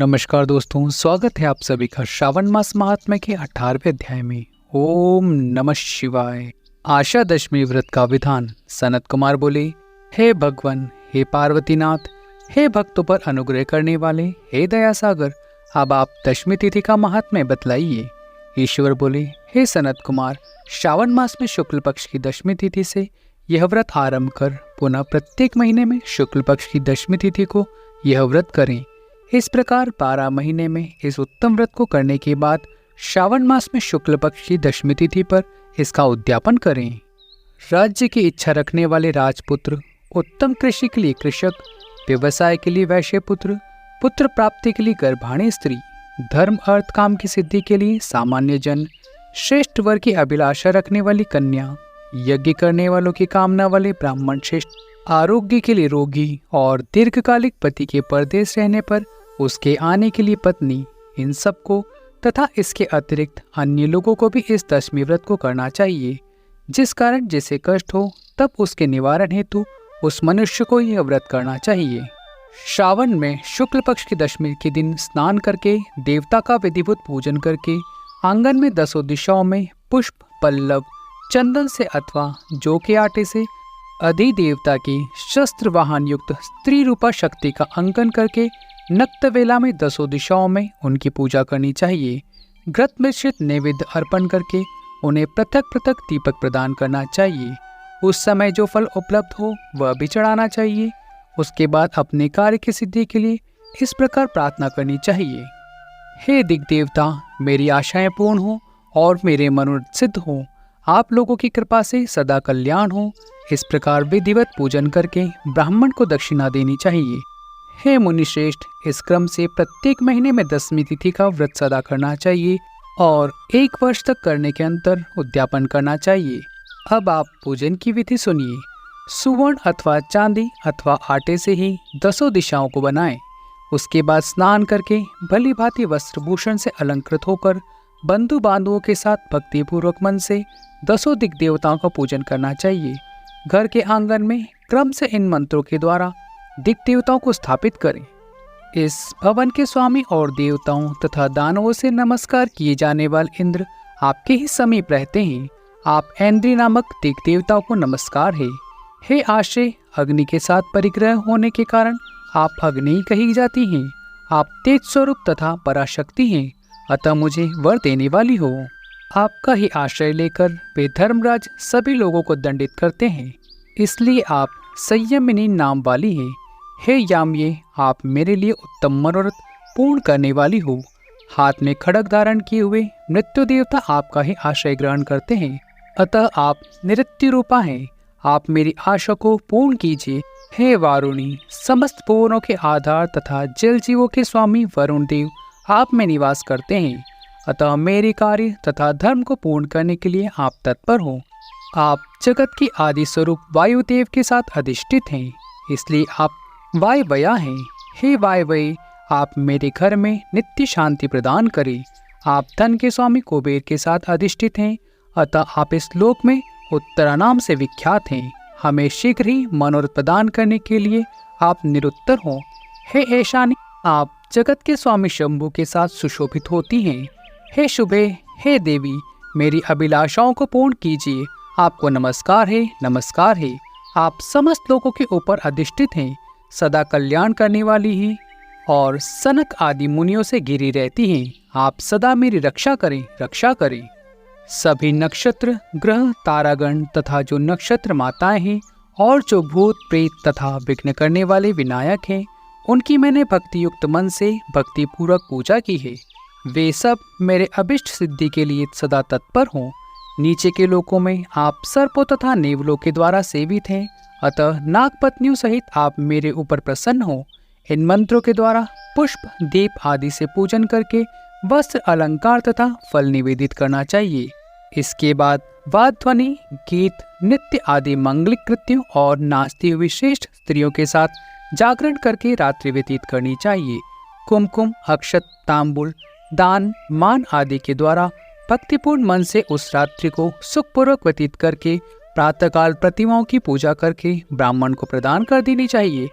नमस्कार दोस्तों, स्वागत है आप सभी का श्रावण मास महात्म्य के 18वें अध्याय में। ओम नमः शिवाय। आशा दशमी व्रत का विधान। सनत कुमार बोले, हे भगवान, हे पार्वतीनाथ, हे भक्तों पर अनुग्रह करने वाले, हे दया सागर, अब आप दशमी तिथि का महात्म्य बतलाइए। ईश्वर बोले, हे सनत कुमार, श्रावण मास में शुक्ल पक्ष की दशमी तिथि से यह व्रत आरंभ कर पुनः प्रत्येक महीने में शुक्ल पक्ष की दशमी तिथि को यह व्रत करें। इस प्रकार 12 महीने में इस उत्तम व्रत को करने के बाद श्रावण मास में शुक्ल पक्ष की दशमी तिथि पर इसका उद्यापन करें। राज्य की इच्छा रखने वाले राजपुत्र, उत्तम कृषि के लिए कृषक, व्यवसाय के लिए वैश्य पुत्र, पुत्र प्राप्ति के लिए गर्भाणी स्त्री, धर्म अर्थ काम की सिद्धि के लिए सामान्य जन, श्रेष्ठ वर की अभिलाषा रखने वाली कन्या, यज्ञ करने वालों की कामना वाले ब्राह्मण श्रेष्ठ, आरोग्य के लिए रोगी और दीर्घकालिक पति के परदेश रहने पर उसके आने के लिए पत्नी, इन सबको तथा इसके अतिरिक्त अन्य लोगों को भी इस दशमी व्रत को करना चाहिए। जिस कारण जिसे कष्ट हो तब उसके निवारण हेतु उस मनुष्य को यह व्रत करना चाहिए। श्रावण में शुक्ल पक्ष की दशमी के दिन स्नान करके देवता का विधिवत पूजन करके आंगन में 10 दिशाओं में पुष्प, पल्लव, चंदन से अथवा जौ के आटे से अधिदेवता की शस्त्र वाहन युक्त स्त्री रूपा शक्ति का अंकन करके नक्त वेला में 10 दिशाओं में उनकी पूजा करनी चाहिए। घृत मिश्रित नैवेद्य अर्पण करके उन्हें पृथक पृथक दीपक प्रदान करना चाहिए। उस समय जो फल उपलब्ध हो वह भी चढ़ाना चाहिए। उसके बाद अपने कार्य की सिद्धि के लिए इस प्रकार प्रार्थना करनी चाहिए, हे दिग्देवता, मेरी आशाएं पूर्ण हो और मेरे मनोरथ सिद्ध हो। आप लोगों की कृपा से सदा कल्याण हो। इस प्रकार विधिवत पूजन करके ब्राह्मण को दक्षिणा देनी चाहिए। हे मुनिश्रेष्ठ, इस क्रम से प्रत्येक महीने में 10वीं तिथि का व्रत सदा करना चाहिए और 1 वर्ष तक करने के अंतर उद्यापन करना चाहिए। अब आप पूजन की विधि सुनिए। सुवर्ण अथवा चांदी अथवा आटे से ही 10 दिशाओं को बनाएं। उसके बाद स्नान करके भली भांति वस्त्रभूषण से अलंकृत होकर बंधु बांधवों के साथ भक्तिपूर्वक मन से 10 दिक देवताओं का पूजन करना चाहिए। घर के आंगन में क्रम से इन मंत्रों के द्वारा दिक देवताओं को स्थापित करें। इस भवन के स्वामी और देवताओं तथा दानवों से नमस्कार किए जाने वाले इंद्र आपके ही समीप रहते हैं। आप ऐन्द्री नामक दिक देवताओं को नमस्कार है। हे आश्रय, अग्नि के साथ परिग्रह होने के कारण आप अग्नि ही कही जाती हैं। आप तेज स्वरूप तथा पराशक्ति हैं, अतः मुझे वर देने वाली हो। आपका ही आश्रय लेकर वे धर्मराज सभी लोगों को दंडित करते हैं, इसलिए आप संयमिनी नाम वाली हैं। हे याम्ये, आप मेरे लिए उत्तम मनोरथ पूर्ण करने वाली हो। हाथ में खड्ग धारण किए हुए मृत्यु देवता आपका ही आश्रय ग्रहण करते हैं, अतः आप निरृत्य रूपा हैं। आप मेरी आशा को पूर्ण कीजिए। हे वारुणी, समस्त भुवनों के आधार तथा जल जीवों के स्वामी वरुण देव आप में निवास करते हैं, अतः मेरे कार्य तथा धर्म को पूर्ण करने के लिए आप तत्पर हो। आप जगत की आदि स्वरूप वायुदेव के साथ अधिष्ठित हैं, इसलिए आप वायवया हैं। हे वायवय, आप मेरे घर में नित्य शांति प्रदान करें। आप धन के स्वामी कुबेर के साथ अधिष्ठित हैं, अतः आप इस लोक में उत्तरा नाम से विख्यात हैं। हमें शीघ्र ही मनोरथ प्रदान करने के लिए आप निरुत्तर हो। हे ऐशानी, आप जगत के स्वामी शंभु के साथ सुशोभित होती हैं। हे शुभे, हे देवी, मेरी अभिलाषाओं को पूर्ण कीजिए। आपको नमस्कार है, नमस्कार है। आप समस्त लोगों के ऊपर अधिष्ठित हैं, सदा कल्याण करने वाली हैं और सनक आदि मुनियों से घिरी रहती हैं। आप सदा मेरी रक्षा करें, रक्षा करें। सभी नक्षत्र, ग्रह, तारागण तथा जो नक्षत्र माताएं हैं और जो भूत प्रेत तथा विघ्न करने वाले विनायक हैं, उनकी मैंने भक्ति युक्त मन से भक्ति पूर्वक पूजा की है। वे सब मेरे अभिष्ट सिद्धि के लिए सदा तत्पर हों। नीचे के लोकों में आप सर्पों तथा नेवलों के द्वारा सेवित हैं, अतः नागपत्नियों सहित आप मेरे ऊपर प्रसन्न हो। इन मंत्रों के द्वारा पुष्प, दीप आदि से पूजन करके वस्त्र, अलंकार तथा फल निवेदित करना चाहिए। इसके बाद वाद ध्वनि, गीत, नृत्य आदि मंगलिक कृत्यों और नाचती हुई श्रेष्ठ स्त्रियों के साथ जागरण करके रात्रि व्यतीत करनी चाहिए। कुमकुम, अक्षत, तांबुल, दान, मान आदि के द्वारा भक्तिपूर्ण मन से उस रात्रि को सुखपूर्वक व्यतीत करके प्रातःकाल प्रतिमाओं की पूजा करके ब्राह्मण को प्रदान कर देनी चाहिए।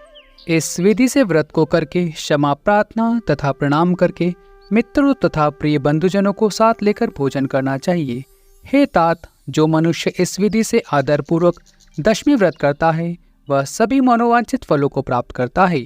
इस विधि से व्रत को करके क्षमा प्रार्थना तथा प्रणाम करके मित्रों तथा प्रिय बंधुजनों को साथ लेकर भोजन करना चाहिए। हे तात, जो मनुष्य इस विधि से आदर पूर्वक दशमी व्रत करता है वह सभी मनोवांछित फलों को प्राप्त करता है।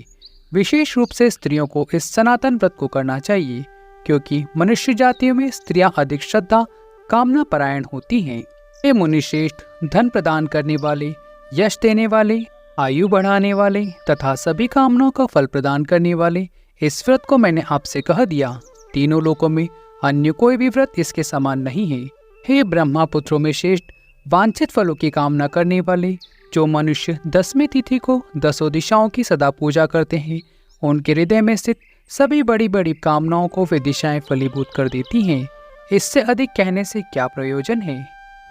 विशेष रूप से स्त्रियों को इस सनातन व्रत को करना चाहिए, क्योंकि मनुष्य जातियों में स्त्रियां अधिक श्रद्धा कामना परायण होती हैं। हे मुनिश्रेष्ठ, धन प्रदान करने वाले, यश देने वाले, आयु बढ़ाने वाले तथा सभी कामनाओं का फल प्रदान करने वाले इस व्रत को मैंने आपसे कह दिया। तीनों लोकों में अन्य कोई भी व्रत इसके समान नहीं है। हे ब्रह्मा पुत्रों में श्रेष्ठ, वांछित फलों की कामना करने वाले जो मनुष्य 10वीं तिथि को 10 दिशाओं की सदा पूजा करते हैं, उनके हृदय में स्थित सभी बड़ी बड़ी कामनाओं को वे दिशाएं फलीभूत कर देती हैं। इससे अधिक कहने से क्या प्रयोजन है।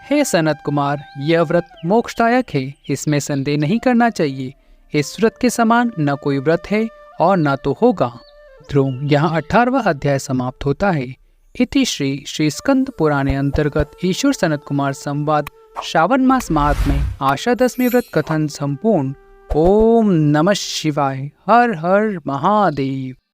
हे सनत कुमार, यह व्रत मोक्षदायक है, इसमें संदेह नहीं करना चाहिए। इस व्रत के समान न कोई व्रत है और न तो होगा। ध्रुव, यहाँ 18वां अध्याय समाप्त होता है। इति श्री स्कंद पुराणे अंतर्गत ईश्वर सनत कुमार संवाद श्रावण मास महात्म्य आशा दशमी व्रत कथन संपूर्ण। ओम नमः शिवाय। हर हर महादेव।